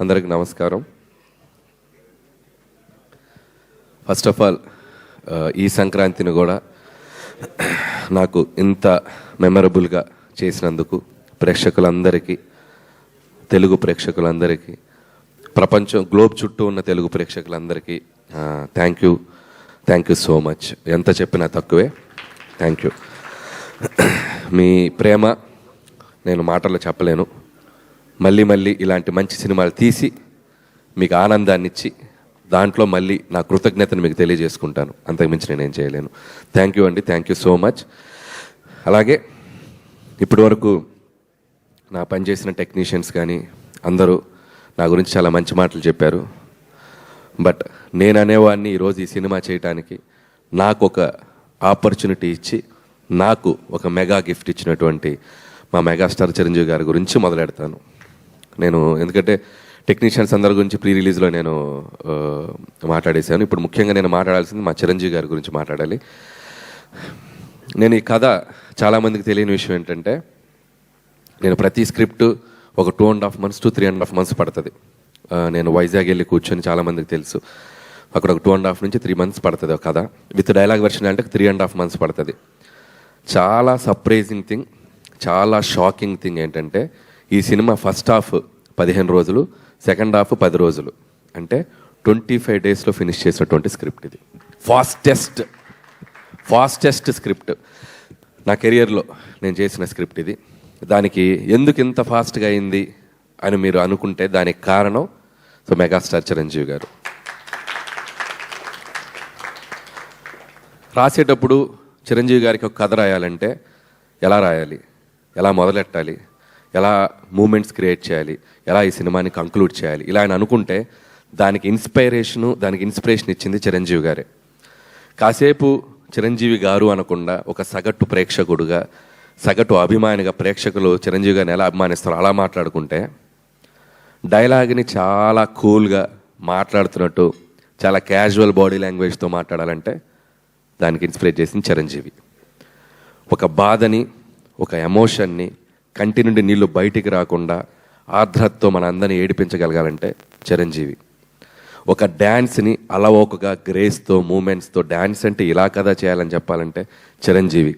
అందరికి నమస్కారం. First of all ఈ సంక్రాంతిని కూడా నాకు ఇంత మెమరబుల్గా చేసినందుకు ప్రేక్షకులందరికీ, తెలుగు ప్రేక్షకులందరికీ, ప్రపంచం గ్లోబ్ చుట్టూ ఉన్న తెలుగు ప్రేక్షకులందరికీ థ్యాంక్ యూ సో మచ్. ఎంత చెప్పినా తక్కువే. Thank you. మీ ప్రేమ నేను మాటల్లో చెప్పలేను. మళ్ళీ మళ్ళీ ఇలాంటి మంచి సినిమాలు తీసి మీకు ఆనందాన్ని ఇచ్చి దాంట్లో మళ్ళీ నా కృతజ్ఞతను మీకు తెలియజేసుకుంటాను. అంతకుమించి నేనేం చేయలేను. థ్యాంక్ యూ అండి. Thank you so much. అలాగే ఇప్పటి వరకు నా పనిచేసిన టెక్నీషియన్స్ కానీ అందరూ నా గురించి చాలా మంచి మాటలు చెప్పారు. బట్ నేను అనేవాడిని ఈరోజు ఈ సినిమా చేయడానికి నాకు ఒక ఆపర్చునిటీ ఇచ్చి నాకు ఒక మెగా గిఫ్ట్ ఇచ్చినటువంటి మా మెగాస్టార్ చిరంజీవి గారి గురించి మొదలెడతాను నేను. ఎందుకంటే టెక్నీషియన్స్ అందరి గురించి ప్రీ రిలీజ్లో నేను మాట్లాడేశాను. ఇప్పుడు ముఖ్యంగా నేను మాట్లాడాల్సింది మా చిరంజీవి గారి గురించి మాట్లాడాలి. నేను ఈ కథ చాలామందికి తెలియని విషయం ఏంటంటే, నేను ప్రతి స్క్రిప్ట్ ఒక 2.5 months to 3.5 months పడుతుంది. నేను వైజాగ్ వెళ్ళి కూర్చొని, చాలామందికి తెలుసు, అక్కడ ఒక 2.5 నుంచి 3 months పడుతుంది ఒక కథ. విత్ డైలాగ్ వెర్షన్ అంటే 3.5 months పడుతుంది. చాలా సర్ప్రైజింగ్ థింగ్, చాలా షాకింగ్ థింగ్ ఏంటంటే, ఈ సినిమా ఫస్ట్ హాఫ్ 15 రోజులు, సెకండ్ హాఫ్ 10 రోజులు, అంటే 25 daysలో ఫినిష్ చేసినటువంటి స్క్రిప్ట్ ఇది. ఫాస్టెస్ట్ స్క్రిప్ట్ నా కెరియర్లో నేను చేసిన స్క్రిప్ట్ ఇది. దానికి ఎందుకు ఇంత ఫాస్ట్గా అయింది అని మీరు అనుకుంటే దానికి కారణం మెగాస్టార్ చిరంజీవి గారు. రాసేటప్పుడు చిరంజీవి గారికి ఒక కథ రాయాలంటే ఎలా రాయాలి, ఎలా మొదలెట్టాలి, ఎలా మూమెంట్స్ క్రియేట్ చేయాలి, ఎలా ఈ సినిమాని కంక్లూడ్ చేయాలి, ఇలా ఆయన అనుకుంటే దానికి ఇన్స్పిరేషన్ ఇచ్చింది చిరంజీవి గారే. కాసేపు చిరంజీవి గారు అనకుండా ఒక సగటు ప్రేక్షకుడుగా, సగటు అభిమానిగా ప్రేక్షకులు చిరంజీవి గారిని ఎలా అభిమానిస్తారో అలా మాట్లాడుకుంటే, డైలాగ్ని చాలా కూల్గా మాట్లాడుతున్నట్టు చాలా క్యాజువల్ బాడీ లాంగ్వేజ్తో మాట్లాడాలంటే దానికి ఇన్స్పిరేట్ చేసింది చిరంజీవి. ఒక బాధని, ఒక ఎమోషన్ని, కంటి నుండి నీళ్లు బయటికి రాకుండా ఆర్ద్రతతో మన అందరినీ ఏడిపించగలగాలంటే చిరంజీవి. ఒక డ్యాన్స్ని అలవోకగా గ్రేస్తో, మూమెంట్స్తో, డ్యాన్స్ అంటే ఇలా కదా చేయాలని చెప్పాలంటే చిరంజీవి.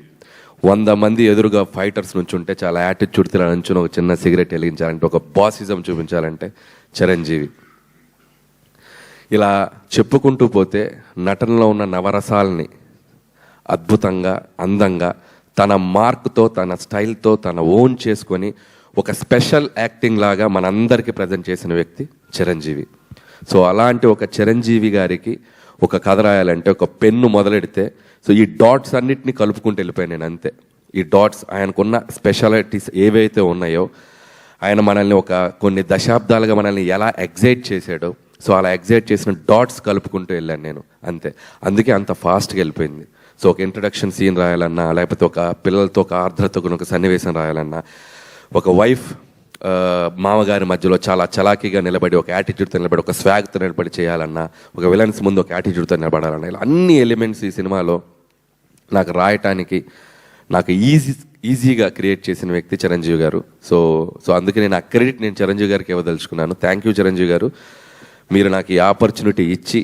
100 మంది ఎదురుగా ఫైటర్స్ నుంచి ఉంటే చాలా యాటిట్యూడ్తో నుంచుని ఒక చిన్న సిగరెట్ వెలిగించాలంటే, ఒక బాసిజం చూపించాలంటే చిరంజీవి. ఇలా చెప్పుకుంటూ పోతే నటనలో ఉన్న నవరసాలని అద్భుతంగా, అందంగా, తన మార్క్తో, తన స్టైల్తో, తన ఓన్ చేసుకొని ఒక స్పెషల్ యాక్టింగ్ లాగా మనందరికీ ప్రజెంట్ చేసిన వ్యక్తి చిరంజీవి. సో అలాంటి ఒక చిరంజీవి గారికి ఒక కథ రాయాలంటే ఒక పెన్ను మొదలెడితే ఈ డాట్స్ అన్నిటినీ కలుపుకుంటూ వెళ్ళిపోయాను నేను, అంతే. ఈ డాట్స్ ఆయనకున్న స్పెషాలిటీస్ ఏవైతే ఉన్నాయో, ఆయన మనల్ని కొన్ని దశాబ్దాలుగా మనల్ని ఎలా ఎగ్జైట్ చేశాడో, అలా ఎగ్జైట్ చేసిన డాట్స్ కలుపుకుంటూ వెళ్ళాను నేను, అంతే. అందుకే అంత ఫాస్ట్గా వెళ్ళిపోయింది. ఒక ఇంట్రడక్షన్ సీన్ రాయాలన్నా, లేకపోతే ఒక పిల్లలతో ఒక ఆర్ద్రతకు ఒక సన్నివేశం రాయాలన్నా, ఒక వైఫ్ మామగారి మధ్యలో చాలా చలాకీగా నిలబడి, ఒక యాటిట్యూడ్తో నిలబడి, ఒక స్వాగ్తో నిలబడి చేయాలన్నా, ఒక విలన్స్ ముందు ఒక యాటిట్యూడ్తో నిలబడాలన్నా, ఇలా అన్ని ఎలిమెంట్స్ ఈ సినిమాలో నాకు రాయటానికి నాకు ఈజీగా క్రియేట్ చేసిన వ్యక్తి చిరంజీవి గారు. సో అందుకే నేను ఆ క్రెడిట్ నేను చిరంజీవి గారికి ఇవ్వదలుచుకున్నాను. థ్యాంక్ యూ చిరంజీవి గారు. మీరు నాకు ఈ ఆపర్చునిటీ ఇచ్చి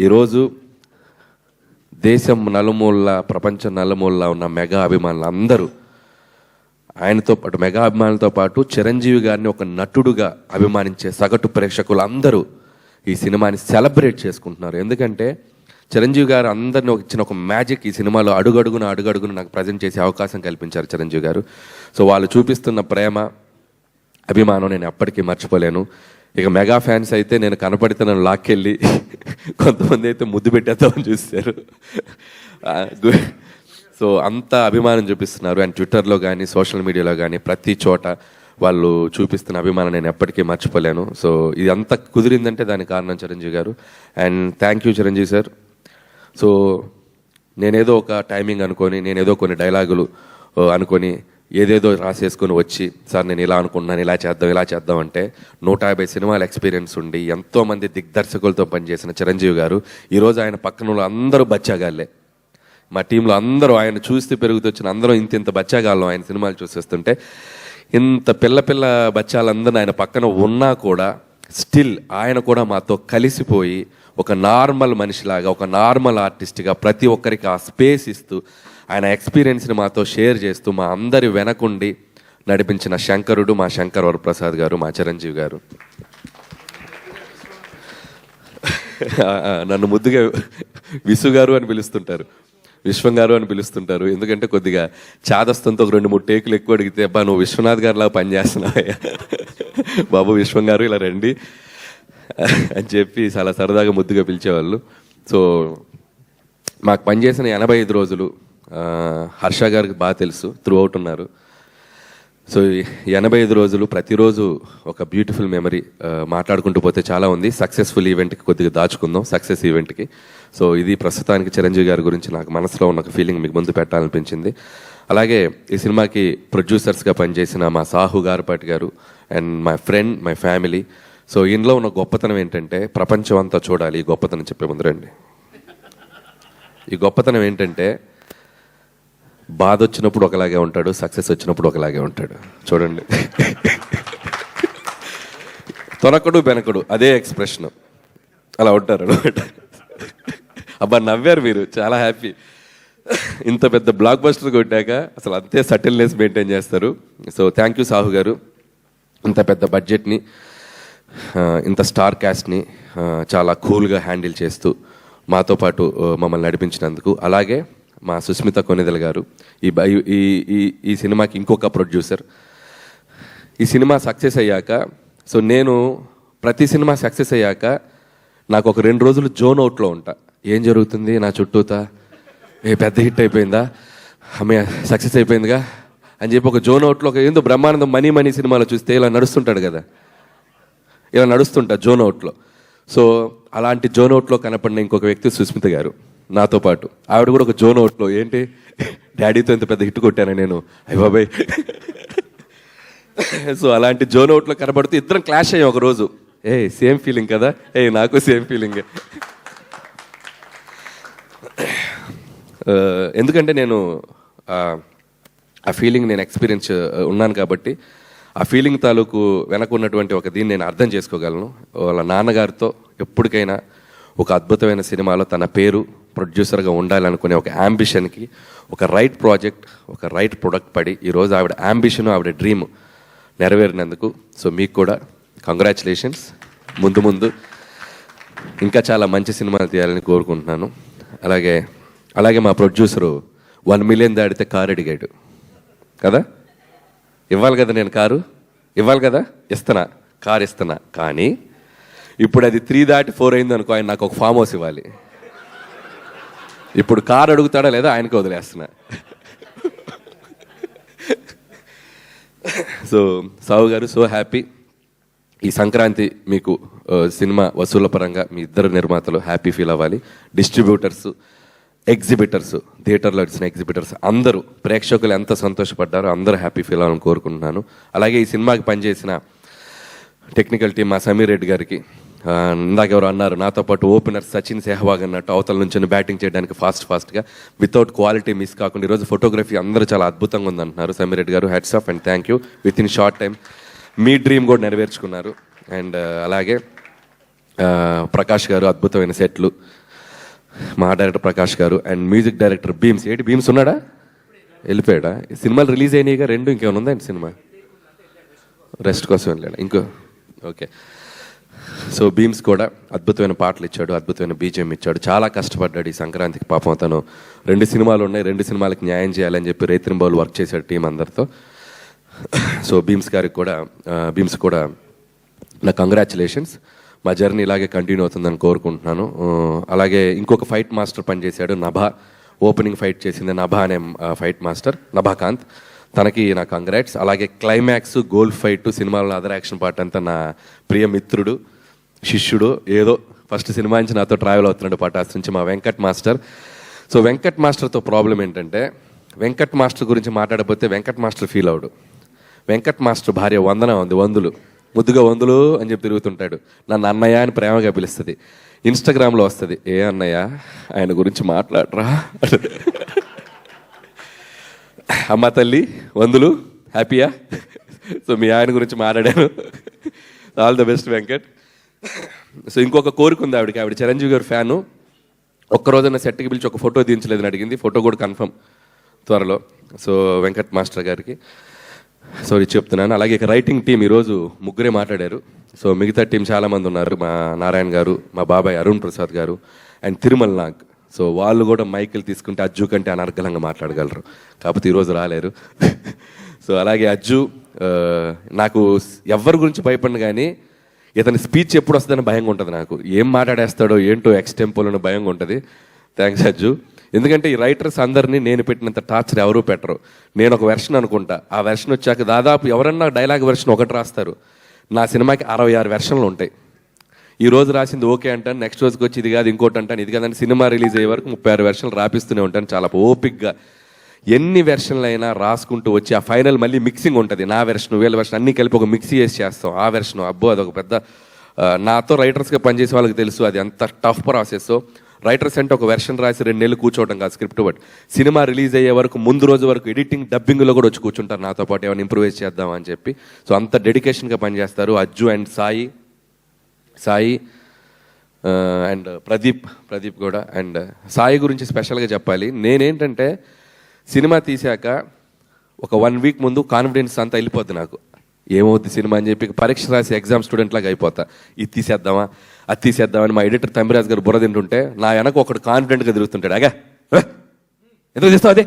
ఈరోజు దేశం నలుమూల, ప్రపంచం నలుమూల ఉన్న మెగా అభిమానులు అందరూ ఆయనతో పాటు, మెగా అభిమానులతో పాటు చిరంజీవి గారిని ఒక నటుడుగా అభిమానించే సగటు ప్రేక్షకులు అందరూ ఈ సినిమాని సెలబ్రేట్ చేసుకుంటున్నారు. ఎందుకంటే చిరంజీవి గారు అందరిని ఇచ్చిన ఒక మ్యాజిక్ ఈ సినిమాలో అడుగడుగున నాకు ప్రజెంట్ చేసే అవకాశం కల్పించారు చిరంజీవి గారు. వాళ్ళు చూపిస్తున్న ప్రేమ, అభిమానం నేను ఎప్పటికీ మర్చిపోలేను. ఇక మెగా ఫ్యాన్స్ అయితే నేను కనపడితే నన్ను లాక్కెళ్ళి, కొంతమంది అయితే ముద్దు పెట్టేద్దామని చూస్తారు. అంత అభిమానం చూపిస్తున్నారు. అండ్ ట్విట్టర్లో కానీ, సోషల్ మీడియాలో కానీ, ప్రతి చోట వాళ్ళు చూపిస్తున్న అభిమానం నేను ఎప్పటికీ మర్చిపోలేను. ఇది అంతా కుదిరిందంటే దానికి కారణం చిరంజీవి గారు. And thank you Chiranjeevi sir. నేనేదో ఒక టైమింగ్ అనుకొని, నేనేదో కొన్ని డైలాగులు అనుకొని ఏదేదో రాసేసుకొని వచ్చి, సార్ నేను ఇలా అనుకుంటున్నాను, ఇలా చేద్దాం అంటే 150 సినిమాల ఎక్స్పీరియన్స్ ఉండి ఎంతోమంది దిగ్దర్శకులతో పనిచేసిన చిరంజీవి గారు ఈరోజు ఆయన పక్కన అందరూ బచ్చాగాళ్ళే. మా టీంలో అందరూ ఆయన చూస్తే పెరుగుతొచ్చిన అందరూ ఇంత బచ్చాగాళ్ళం ఆయన సినిమాలు చూసేస్తుంటే, ఇంత పిల్ల బచ్చాలందరూ ఆయన పక్కన ఉన్నా కూడా స్టిల్ ఆయన కూడా మాతో కలిసిపోయి ఒక నార్మల్ మనిషిలాగా, ఒక నార్మల్ ఆర్టిస్ట్గా ప్రతి ఒక్కరికి ఆ స్పేస్ ఇస్తూ ఆయన ఎక్స్పీరియన్స్ని మాతో షేర్ చేస్తూ మా అందరి వెనకుండి నడిపించిన శంకరుడు, మా శంకర్ వరప్రసాద్ గారు, మా చిరంజీవి గారు. నన్ను ముద్దుగా విసు గారు అని పిలుస్తుంటారు, విశ్వం గారు అని పిలుస్తుంటారు. ఎందుకంటే కొద్దిగా చాదస్తంతో ఒక 2-3 టేకులు ఎక్కువ అడిగితే, అబ్బా నువ్వు విశ్వనాథ్ గారిలా పనిచేస్తున్నావయ్యా బాబు విశ్వం గారు ఇలా రండి అని చెప్పి చాలా సరదాగా ముద్దుగా పిలిచేవాళ్ళు. సో మాకు పనిచేసిన 85 రోజులు హర్ష గారికి బాగా తెలుసు, త్రూ అవుట్ ఉన్నారు. సో 85 రోజులు ప్రతిరోజు ఒక బ్యూటిఫుల్ మెమరీ. మాట్లాడుకుంటూ పోతే చాలా ఉంది. సక్సెస్ఫుల్ ఈవెంట్కి కొద్దిగా దాచుకుందాం, సక్సెస్ ఈవెంట్కి. సో ఇది ప్రస్తుతానికి చిరంజీవి గారి గురించి నాకు మనసులో ఉన్న ఒక ఫీలింగ్ మీకు ముందు పెట్టాలనిపించింది. అలాగే ఈ సినిమాకి ప్రొడ్యూసర్స్గా పనిచేసిన మా సాహు గారుపాటి గారు and my friend, my family. So ఇందులో ఉన్న గొప్పతనం ఏంటంటే, ప్రపంచం అంతా చూడాలి ఈ గొప్పతనం చెప్పే ముందు రండి. ఈ గొప్పతనం ఏంటంటే, బాధ వచ్చినప్పుడు ఒకలాగే ఉంటాడు, సక్సెస్ వచ్చినప్పుడు ఒకలాగే ఉంటాడు. చూడండి, తొనకడు బెనకడు అదే ఎక్స్ప్రెషన్, అలా ఉంటారు అనమాట. అబ్బా నవ్వారు మీరు, చాలా హ్యాపీ. ఇంత పెద్ద బ్లాక్ బస్టర్ కొట్టాక అసలు అంతే సటిల్నెస్ మెయింటైన్ చేస్తారు. సో థ్యాంక్ యూ సాహు గారు. ఇంత పెద్ద బడ్జెట్ని, ఇంత స్టార్ క్యాస్ట్ని చాలా కూల్గా హ్యాండిల్ చేస్తూ మాతో పాటు మమ్మల్ని నడిపించినందుకు. అలాగే మా సుస్మిత కొనిదెల గారు, ఈ సినిమాకి ఇంకొక ప్రొడ్యూసర్. ఈ సినిమా సక్సెస్ అయ్యాక, సో నేను ప్రతి సినిమా సక్సెస్ అయ్యాక నాకు ఒక 2 రోజులు జోన్ అవుట్లో ఉంటా. ఏం జరుగుతుంది నా చుట్టూతా, పెద్ద హిట్ అయిపోయిందా, అమ్మాయి సక్సెస్ అయిపోయిందిగా అని చెప్పి ఒక జోన్ అవుట్లో, ఒక ఏందో బ్రహ్మానందం మనీ సినిమాలో చూస్తే ఇలా నడుస్తుంటాడు కదా, ఇలా నడుస్తుంటా జోన్ అవుట్లో. సో అలాంటి జోన్ అవుట్లో కనపడిన ఇంకొక వ్యక్తి సుస్మిత గారు నాతో పాటు. ఆవిడ కూడా ఒక జోన్ అవుట్లో, ఏంటి డాడీతో ఇంత పెద్ద హిట్ కొట్టాను నేను, అయ్య బాబాయ్. సో అలాంటి జోన్ అవుట్లో కనబడుతూ ఇద్దరం క్లాష్ అయ్యాం ఒకరోజు. సేమ్ ఫీలింగ్ కదా, నాకు సేమ్ ఫీలింగ్. ఎందుకంటే నేను ఆ ఫీలింగ్ నేను ఎక్స్పీరియన్స్ ఉన్నాను కాబట్టి ఆ ఫీలింగ్ తాలూకు వెనక ఉన్నటువంటి ఒక దీన్ని నేను అర్థం చేసుకోగలను. వాళ్ళ నాన్నగారితో ఎప్పటికైనా ఒక అద్భుతమైన సినిమాలో తన పేరు ప్రొడ్యూసర్గా ఉండాలనుకునే ఒక యాంబిషన్కి ఒక రైట్ ప్రాజెక్ట్, ఒక రైట్ ప్రొడక్ట్ పడి ఈరోజు ఆవిడ యాంబిషన్, ఆవిడ డ్రీమ్ నెరవేరినందుకు. సో మీకు కూడా కంగ్రాచులేషన్స్. ముందు ఇంకా చాలా మంచి సినిమాలు తీయాలని కోరుకుంటున్నాను. అలాగే మా ప్రొడ్యూసరు 1 మిలియన్ దాడితే కారు అడిగాడు కదా, ఇవ్వాలి కదా, నేను కారు ఇవ్వాలి కదా, కారు ఇస్తున్నా. కానీ ఇప్పుడు అది 3 దాటి 4 అయింది అనుకో, ఆయన నాకు ఒక ఫామ్ హౌస్ ఇవ్వాలి. ఇప్పుడు కారు అడుగుతాడా లేదా ఆయనకి వదిలేస్తున్నా. సో సావు గారు, సో హ్యాపీ. ఈ సంక్రాంతి మీకు సినిమా వసూళ్ల పరంగా మీ ఇద్దరు నిర్మాతలు హ్యాపీ ఫీల్ అవ్వాలి. డిస్ట్రిబ్యూటర్స్, ఎగ్జిబిటర్స్, థియేటర్లో వచ్చిన ఎగ్జిబిటర్స్ అందరూ, ప్రేక్షకులు ఎంత సంతోషపడ్డారో అందరూ హ్యాపీ ఫీల్ అవ్వాలని కోరుకుంటున్నాను. అలాగే ఈ సినిమాకి పనిచేసిన టెక్నికల్ టీం, మా సమీర్ రెడ్డి గారికి, ఇందాకెవరు అన్నారు నాతో పాటు ఓపెనర్ సచిన్ సెహ్వాగ్ అన్నట్టు అవతల నుంచి బ్యాటింగ్ చేయడానికి ఫాస్ట్గా వితౌట్ క్వాలిటీ మిస్ కాకుండా ఈరోజు ఫోటోగ్రఫీ అందరూ చాలా అద్భుతంగా ఉందంటున్నారు. సమీర్ రెడ్డి గారు, hats off and thank you. With in short time me dream కూడా నెరవేర్చుకున్నారు. అండ్ అలాగే ప్రకాష్ గారు, అద్భుతమైన సెట్లు, మా director Prakash garu and music director Bheems. Bheems ఉన్నాడా, వెళ్ళిపోయాడా? సినిమాలు రిలీజ్ అయినాయిగా 2, ఇంకేమైనా ఉందండి సినిమా? రెస్ట్ కోసం వెళ్ళాడు ఇంకో. ఓకే. సో బీమ్స్ కూడా అద్భుతమైన పాటలు ఇచ్చాడు, అద్భుతమైన బీజిఎం ఇచ్చాడు. చాలా కష్టపడ్డాడు ఈ సంక్రాంతికి. పాపం తను 2 సినిమాలు ఉన్నాయి, 2 సినిమాలకి న్యాయం చేయాలని చెప్పి రైతింబౌలు వర్క్ చేశాడు టీం అందరితో. సో బీమ్స్ కూడా నా కంగ్రాచులేషన్స్. మా జర్నీ ఇలాగే కంటిన్యూ అవుతుందని కోరుకుంటున్నాను. అలాగే ఇంకొక ఫైట్ మాస్టర్ పనిచేశాడు, నభా. ఓపెనింగ్ ఫైట్ చేసింది నభా అనే ఫైట్ మాస్టర్, నభాకాంత్. తనకి నా కంగ్రాట్స్. అలాగే క్లైమాక్స్, గోల్ ఫైట్, సినిమాలో అదర్ యాక్షన్ పార్ట్ అంతా నా ప్రియ మిత్రుడు, శిష్యుడు, ఏదో ఫస్ట్ సినిమా నుంచి నాతో ట్రావెల్ అవుతున్నాడు పటాస్ నుంచి, మా వెంకట్ మాస్టర్. సో వెంకట్ మాస్టర్తో ప్రాబ్లం ఏంటంటే, వెంకట్ మాస్టర్ గురించి మాట్లాడకపోతే వెంకట్ మాస్టర్ ఫీల్ అవడు. వెంకట్ మాస్టర్ భార్య వందన ఉంది, వందులు, ముద్దుగా వందులు అని చెప్పి తిరుగుతుంటాడు. నన్ను అన్నయ్య అని ప్రేమగా పిలుస్తుంది. ఇన్స్టాగ్రామ్లో వస్తుంది, ఏ అన్నయ్య ఆయన గురించి మాట్లాడరా. అమ్మ తల్లి వందులు, హ్యాపీయా? సో మీ ఆయన గురించి మాట్లాడాను. All the best Venkat. So ఇంకొక కోరిక ఉంది ఆవిడకి, ఆవిడ చిరంజీవి గారి ఫ్యాను. ఒక్కరోజున సెట్కి పిలిచి ఒక ఫోటో దించలేదని అడిగింది, ఫోటో కూడా కన్ఫర్మ్ త్వరలో. సో వెంకట్ మాస్టర్ గారికి సో ఇది చెప్తున్నాను. అలాగే ఇక రైటింగ్ టీం ఈరోజు ముగ్గురే మాట్లాడారు. సో మిగతా టీం చాలామంది ఉన్నారు, మా నారాయణ గారు, మా బాబాయ్ అరుణ్ ప్రసాద్ గారు అండ్ తిరుమల నాగ్. సో వాళ్ళు కూడా మైకులు తీసుకుంటే అజ్జు కంటే అనర్గళంగా మాట్లాడగలరు, కాకపోతే ఈరోజు రాలేరు. సో అలాగే అజ్జు, నాకు ఎవరి గురించి భయపడిన కానీ ఇతని స్పీచ్ ఎప్పుడు వస్తుందని భయంగా ఉంటుంది నాకు. ఏం మాట్లాడేస్తాడో ఏంటో ఎక్స్టెంపోలో భయంగా ఉంటుంది. థ్యాంక్స్ అజ్జు. ఎందుకంటే ఈ రైటర్స్ అందరినీ నేను పెట్టినంత టార్చర్ ఎవరూ పెట్టరు. నేను ఒక వెర్షన్ అనుకుంటా, ఆ వెర్షన్ వచ్చాక దాదాపు ఎవరన్నా డైలాగ్ వెర్షన్ ఒకటి రాస్తారు, నా సినిమాకి 66 వెర్షన్లు ఉంటాయి. ఈ రోజు రాసింది ఓకే అంటాను, నెక్స్ట్ రోజుకి వచ్చి ఇది కాదు ఇంకోటి అంటాను, ఇది కాదని సినిమా రిలీజ్ అయ్యే వరకు 36 వెర్షన్లు రాపిస్తూనే ఉంటాను. చాలా ఓపిక్గా ఎన్ని వెర్షన్లు అయినా రాసుకుంటూ వచ్చి ఆ ఫైనల్ మళ్ళీ మిక్సింగ్ ఉంటుంది. నా వెర్షన్, వీళ్ళ వెర్షన్ అన్నీ కలిపి ఒక మిక్సీ చేసి చేస్తాం. ఆ వెర్షన్ అబ్బో అదొక పెద్ద, నాతో రైటర్స్గా పనిచేసే వాళ్ళకి తెలుసు అది ఎంత టఫ్ ప్రాసెస్. రైటర్స్ అంటే ఒక వెర్షన్ రాసి 2 నెలలు కూర్చోవడం కాదు స్క్రిప్ట్ బట్, సినిమా రిలీజ్ అయ్యే వరకు ముందు రోజు వరకు ఎడిటింగ్ డబ్బింగ్లో కూడా వచ్చి కూర్చుంటారు నాతో పాటు, ఏమైనా ఇంప్రూవైజ్ చేద్దాం అని చెప్పి. సో అంత డెడికేషన్గా పనిచేస్తారు అజ్జు అండ్ సాయి అండ్ ప్రదీప్ కూడా. అండ్ సాయి గురించి స్పెషల్గా చెప్పాలి. నేనేంటంటే సినిమా తీశాక ఒక 1 వీక్ ముందు కాన్ఫిడెన్స్ అంతా వెళ్ళిపోద్ది నాకు, ఏమవుద్ది సినిమా అని చెప్పి పరీక్ష రాసి ఎగ్జామ్ స్టూడెంట్ లాగా అయిపోతా. ఇది తీసేద్దామా అది తీసేద్దామని మా ఎడిటర్ తమ్మిరాజ్ గారు బుర్ర తింటుంటే నా వెనక ఒకడు కాన్ఫిడెంట్గా తిరుగుతుంటాడు, అగా ఎందుకు తీస్తావు అదే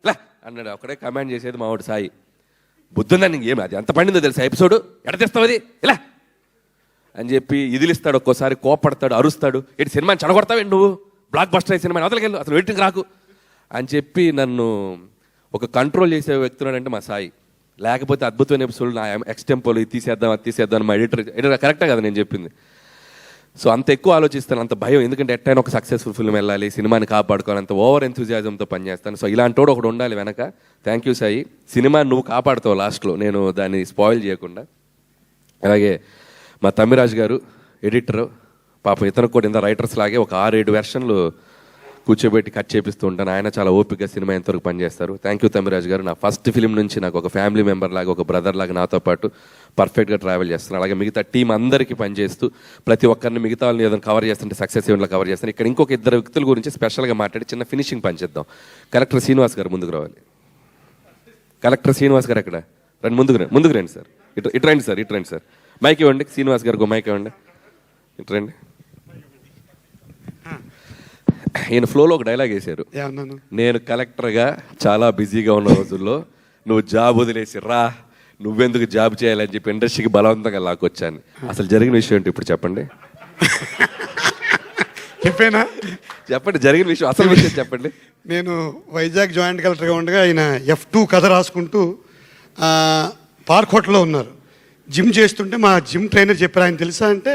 ఇలా అన్నాడు. ఒకడే కమాండ్ చేసేది మా వాడు సాయి. బుద్ధుందా నీకు, ఏమి అది ఎంత పండిందో తెలుసా ఎపిసోడ్, ఎడ తీస్తావు అది ఇలా అని చెప్పి ఇదిలిస్తాడు. ఒక్కోసారి కోపడతాడు, అరుస్తాడు, ఏంటి సినిమాని చెడగొడతావేంటి నువ్వు, బ్లాక్ బస్టర్ అయ్యే సినిమాని అవతలకెళ్ళు, అసలు వెయిటింగ్ రాకు అని చెప్పి నన్ను ఒక కంట్రోల్ చేసే వ్యక్తున్నాడంటే మా సాయి. లేకపోతే అద్భుతమైన ఎపిసోడ్ నా ఎక్స్టెంపోలు ఇది తీసేద్దాం అది తీసేద్దాం మా ఎడిటర్ కరెక్టే కదా నేను చెప్పింది. సో అంత ఎక్కువ ఆలోచిస్తాను, అంత భయం. ఎందుకంటే ఎట్టైనా ఒక సక్సెస్ఫుల్ ఫిల్మ్ వెళ్ళాలి, సినిమాని కాపాడుకోవాలి, అంత ఓవర్ ఎంతూజియాజంతో పనిచేస్తాను. సో ఇలాంటోడు ఒకడు ఉండాలి వెనక. Thank you Sai. సినిమా నువ్వు కాపాడుతావు లాస్ట్లో, నేను దాన్ని స్పాయిల్ చేయకుండా. అలాగే మా తమ్మిరాజు గారు ఎడిటర్, పాపం ఇతను కూడా ఇంత రైటర్స్ లాగే ఒక 6-7 వెర్షన్లు కూర్చోబెట్టి కట్ చేపిస్తూ ఉంటాను. ఆయన చాలా ఓపికగా సినిమా ఎంతవరకు పనిచేస్తారు. థ్యాంక్ యూ తమ్మిరాజు గారు. నా ఫస్ట్ ఫిలిం నుంచి నాకు ఒక ఫ్యామిలీ మెంబర్ లాగా, ఒక బ్రదర్ లాగా నాతో పాటు పర్ఫెక్ట్గా ట్రావెల్ చేస్తున్నాను. అలాగే మిగతా టీం అందరికీ పనిచేస్తూ ప్రతి ఒక్కరిని మిగతా వాళ్ళని ఏదైనా కవర్ చేస్తుంటే సక్సెస్ ఈవెంట్లో కవర్ చేస్తాను. ఇక్కడ ఇంకొక 2 వ్యక్తుల గురించి స్పెషల్గా మాట్లాడి చిన్న ఫినిషింగ్ పనిచేద్దాం. కలెక్టర్ శ్రీనివాస్ గారు ముందుకు రావాలి. కలెక్టర్ శ్రీనివాస్ గారు ఎక్కడ రండి, ముందుకు రండి సార్. ఇటు రండి సార్. మైక్ ఇవ్వండి శ్రీనివాస్ గారికి, మైక్ ఇవ్వండి. ఇటు రండి. ఈయన ఫ్లోలో ఒక డైలాగ్ వేశారు, నేను కలెక్టర్గా చాలా బిజీగా ఉన్న రోజుల్లో నువ్వు జాబ్ వదిలేసి రా, నువ్వెందుకు జాబ్ చేయాలని చెప్పి ఇండస్ట్రీకి బలవంతంగా లాక్కొచ్చాను. అసలు జరిగిన విషయం ఏంటి ఇప్పుడు చెప్పండి. చెప్పండి జరిగిన విషయం, అసలు విషయం చెప్పండి. నేను వైజాగ్ జాయింట్ కలెక్టర్గా ఉండగా ఆయన F2 కథ రాసుకుంటూ పార్క్ హోటల్లో ఉన్నారు. జిమ్ చేస్తుంటే మా జిమ్ ట్రైనర్ చెప్పారు, ఆయన తెలుసా అంటే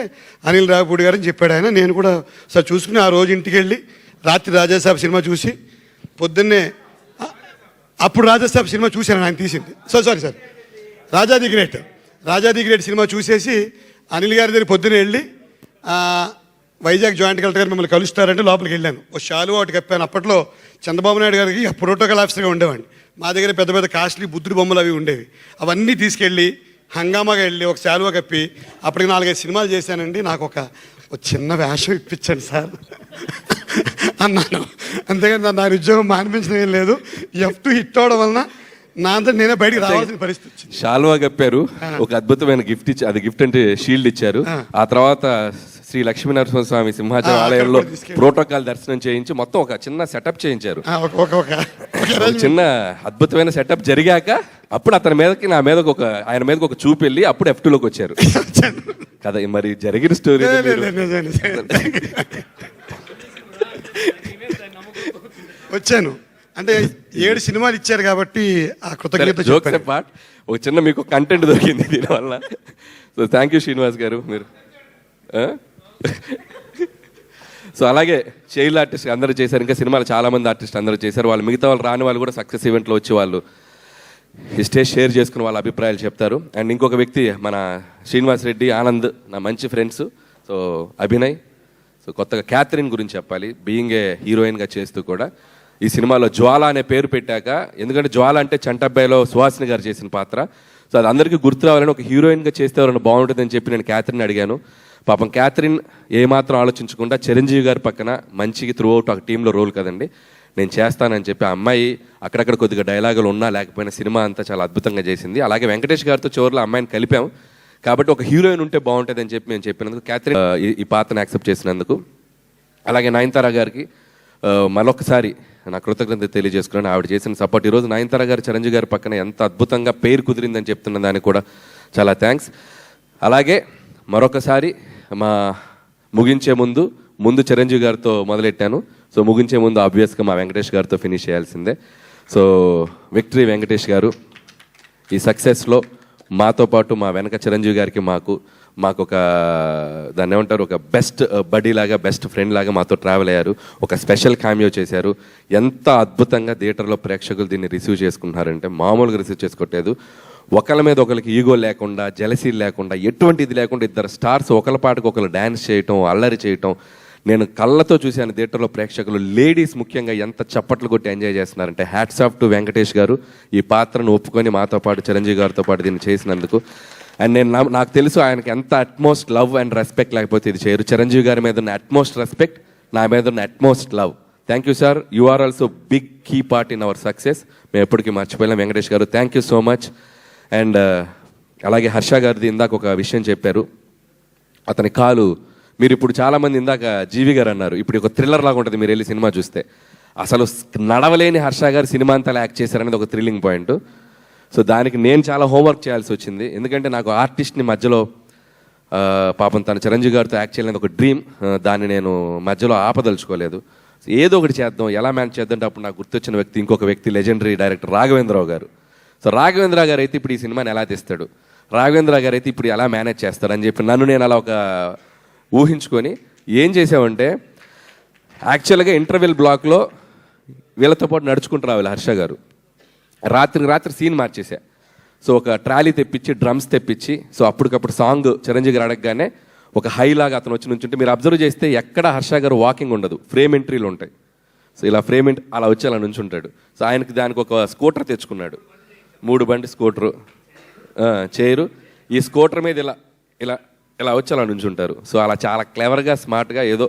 అనిల్ రావుపూడి గారు అని చెప్పాడు ఆయన. నేను కూడా సార్ చూసుకుని ఆ రోజు ఇంటికి వెళ్ళి రాత్రి రాజాసాబ్ సినిమా చూసి పొద్దున్నే, అప్పుడు రాజాసాబ్ సినిమా చూశాను ఆయన తీసింది. Sorry Raja the great cinema చూసేసి అనిల్ గారి దగ్గర పొద్దున్నే వెళ్ళి వైజాగ్ జాయింట్ కలెక్టర్ గారు మిమ్మల్ని కలుస్తారంటే లోపలికి వెళ్ళాను. ఓ శాలువా ఒకటి కప్పాను. అప్పట్లో చంద్రబాబు నాయుడు గారికి ప్రోటోకాల్ ఆఫీసర్గా ఉండేవాడిని. మా దగ్గర పెద్ద పెద్ద కాస్ట్లీ బుద్ధుడి బొమ్మలు అవి ఉండేవి. అవన్నీ తీసుకెళ్ళి హంగామాగా వెళ్ళి ఒక శాలువా కప్పి అప్పటికి 4-5 సినిమాలు చేశానండి. నాకు ఒక చిన్న వేషం ఇప్పించండి సార్ అన్నాను. అంతేగాని నా ఉద్యోగం మానిపించడం ఏం లేదు. F2 హిట్ అవడం వలన నా అంతా నేనే బయటికి రావాల్సిన పరిస్థితి వచ్చింది. శాలువా కప్పారు, ఒక అద్భుతమైన గిఫ్ట్ ఇచ్చి, అది గిఫ్ట్ అంటే షీల్డ్ ఇచ్చారు. ఆ తర్వాత శ్రీ లక్ష్మీనరసింహస్వామి సింహాచలం ఆలయంలో ప్రోటోకాల్ దర్శనం చేయించి మొత్తం ఒక చిన్న సెటప్ చేయించారు. చిన్న అద్భుతమైన సెటప్ జరిగాక అప్పుడు అతని మీదకి ఆయన మీదకి ఒక చూపు వెళ్ళి అప్పుడు F2లోకి వచ్చారు కదా. మరి జరిగిన స్టోరీ వచ్చాను అంటే 7 సినిమాలు ఇచ్చారు కాబట్టి ఆ కృతజ్ఞత. జోక్స్ పార్ట్, ఒక చిన్న మీకు కంటెంట్ దొరికింది దీనివల్ల. సో థ్యాంక్ యూ శ్రీనివాస్ గారు. మీరు సో అలాగే చైల్డ్ ఆర్టిస్ట్ అందరూ చేశారు, ఇంకా సినిమాలు చాలామంది ఆర్టిస్ట్ అందరూ చేశారు. వాళ్ళు మిగతా వాళ్ళు రాని వాళ్ళు కూడా సక్సెస్ ఈవెంట్లో వచ్చి వాళ్ళు ఈ స్టేజ్ షేర్ చేసుకుని వాళ్ళ అభిప్రాయాలు చెప్తారు. అండ్ ఇంకొక వ్యక్తి మన శ్రీనివాస్ రెడ్డి, ఆనంద్ నా మంచి ఫ్రెండ్స్. సో అభినయ్, సో కొత్తగా క్యాథరిన్ గురించి చెప్పాలి. బీయింగ్ ఏ హీరోయిన్గా చేస్తూ కూడా ఈ సినిమాలో జ్వాల అనే పేరు పెట్టాక, ఎందుకంటే జ్వాల అంటే చంటబ్బాయిలో సుహాసిని గారు చేసిన పాత్ర. సో అది అందరికీ గుర్తు రావాలని ఒక హీరోయిన్గా చేస్తే ఎవరైనా బాగుంటుందని చెప్పి నేను క్యాథరిన్ అడిగాను. పాపం క్యాథరిన్ ఏమాత్రం ఆలోచించకుండా చిరంజీవి గారి పక్కన మంచిగా త్రూ అవుట్ ఒక టీంలో రోల్ కదండి, నేను చేస్తానని చెప్పి ఆ అమ్మాయి అక్కడక్కడ కొద్దిగా డైలాగులు ఉన్నా లేకపోయినా సినిమా అంతా చాలా అద్భుతంగా చేసింది. అలాగే వెంకటేష్ గారితో చివరిలో అమ్మాయిని కలిపాం కాబట్టి ఒక హీరోయిన్ ఉంటే బాగుంటుంది అని చెప్పి మేము చెప్పినందుకు క్యాథరిన్ ఈ పాత్రను యాక్సెప్ట్ చేసినందుకు, అలాగే నయనతార గారికి మరొకసారి నా కృతజ్ఞత తెలియజేసుకున్నాను. ఆవిడ చేసిన సపోర్ట్. ఈరోజు నయనతార గారు చిరంజీవి గారి పక్కన ఎంత అద్భుతంగా పేరు కుదిరిందని చెప్తున్న దానికి కూడా చాలా థ్యాంక్స్. అలాగే మరొకసారి ముగించే ముందు చిరంజీవి గారితో మొదలెట్టాను. సో ముగించే ముందు ఆబ్వియస్గా మా వెంకటేష్ గారితో ఫినిష్ చేయాల్సిందే. సో విక్టరీ వెంకటేష్ గారు, ఈ సక్సెస్లో మాతో పాటు మా వెనక చిరంజీవి గారికి మాకు ఒక దాన్ని ఏమంటారు, ఒక బెస్ట్ బడీ లాగా, బెస్ట్ ఫ్రెండ్ లాగా మాతో ట్రావెల్ అయ్యారు. ఒక స్పెషల్ క్యామియో చేశారు. ఎంత అద్భుతంగా థియేటర్లో ప్రేక్షకులు దీన్ని రిసీవ్ చేసుకుంటున్నారంటే మామూలుగా రిసీవ్ చేసుకోవట్లేదు. ఒకళ్ళ మీద ఒకరికి ఈగో లేకుండా, జెలసీలు లేకుండా, ఎటువంటి ఇది లేకుండా ఇద్దరు స్టార్స్ ఒకళ్ళ పాటుకు ఒకళ్ళు డ్యాన్స్ చేయటం, అల్లరి చేయటం నేను కళ్ళతో చూశాను. థియేటర్లో ప్రేక్షకులు, లేడీస్ ముఖ్యంగా ఎంత చప్పట్లు కొట్టి ఎంజాయ్ చేస్తున్నారంటే హ్యాట్స్ ఆఫ్ టు వెంకటేష్ గారు. ఈ పాత్రను ఒప్పుకొని మాతో పాటు చిరంజీవి గారితో పాటు దీన్ని చేసినందుకు. అండ్ నాకు తెలుసు ఆయనకి ఎంత అట్మోస్ట్ లవ్ అండ్ రెస్పెక్ట్ లేకపోతే ఇది చేయరు. చిరంజీవి గారి మీద ఉన్న అట్మోస్ట్ రెస్పెక్ట్, నా మీద ఉన్న utmost love. Thank you sir, you are also big key part in our success. మేము ఎప్పటికీ మర్చిపోయాం. Venkatesh garu, thank you so much. And అలాగే హర్ష గారిది ఇందాక ఒక విషయం చెప్పారు. అతని కాలు, మీరు ఇప్పుడు చాలామంది ఇందాక జీవి గారు అన్నారు, ఇప్పుడు ఒక థ్రిల్లర్ లాగా ఉంటుంది మీరు వెళ్ళి సినిమా చూస్తే. అసలు నడవలేని హర్ష గారు సినిమా అంతా యాక్ట్ చేశారనేది ఒక థ్రిల్లింగ్ పాయింట్. సో దానికి నేను చాలా హోంవర్క్ చేయాల్సి వచ్చింది. ఎందుకంటే నాకు ఆర్టిస్ట్ని మధ్యలో పాపం తన చిరంజీవి గారితో యాక్ట్ చేయాలని ఒక డ్రీమ్, దాన్ని నేను మధ్యలో ఆపదలుచుకోలేదు. ఏదో ఒకటి చేద్దాం, ఎలా మేనేజ్ చేద్దాం. అప్పుడు నాకు గుర్తొచ్చిన వ్యక్తి ఇంకొక వ్యక్తి, లెజెండరీ డైరెక్టర్ రాఘవేంద్రరావు గారు. సో రాఘవేంద్ర గారు అయితే ఇప్పుడు ఈ సినిమాని ఎలా తీస్తాడు, రాఘవేంద్ర గారు అయితే ఇప్పుడు ఎలా మేనేజ్ చేస్తాడు అని చెప్పి నన్ను నేను అలా ఒక ఊహించుకొని ఏం చేసామంటే, యాక్చువల్గా ఇంటర్వెల్ బ్లాక్లో వీళ్ళతో పాటు నడుచుకుంటూ రావాలి హర్ష గారు. రాత్రి సీన్ మార్చేసా. సో ఒక ట్రాలీ తెప్పించి, డ్రమ్స్ తెప్పించి, సో అప్పటికప్పుడు సాంగ్ చిరంజీవి గారు అడగగానే ఒక హైలాగా అతను వచ్చి నుంచుంటే మీరు అబ్జర్వ్ చేస్తే ఎక్కడ హర్ష గారు వాకింగ్ ఉండదు, ఫ్రేమ్ ఎంట్రీలు ఉంటాయి. సో ఇలా ఫ్రేమ్ ఎంట్రీ అలా వచ్చి అలా నుంచుంటాడు. సో ఆయనకి దానికి ఒక స్కూటర్ తెచ్చుకున్నాడు, 3 బండి స్కూటరు, చైరు. ఈ స్కూటర్ మీద ఇలా ఇలా ఇలా వచ్చి అలా నుంచుంటారు. సో అలా చాలా క్లెవర్గా, స్మార్ట్గా ఏదో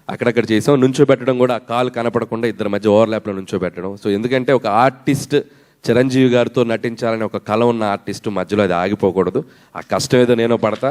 అక్కడక్కడ చేసాం. నుంచోబెట్టడం కూడా కాలు కనపడకుండా ఇద్దరి మధ్య ఓవర్లాప్లో నుంచోబెట్టడం. సో ఎందుకంటే ఒక ఆర్టిస్ట్ చిరంజీవి గారితో నటించాలని ఒక కళ ఉన్న ఆర్టిస్ట్ మధ్యలో అది ఆగిపోకూడదు. ఆ కష్టం ఏదో నేను పడతా.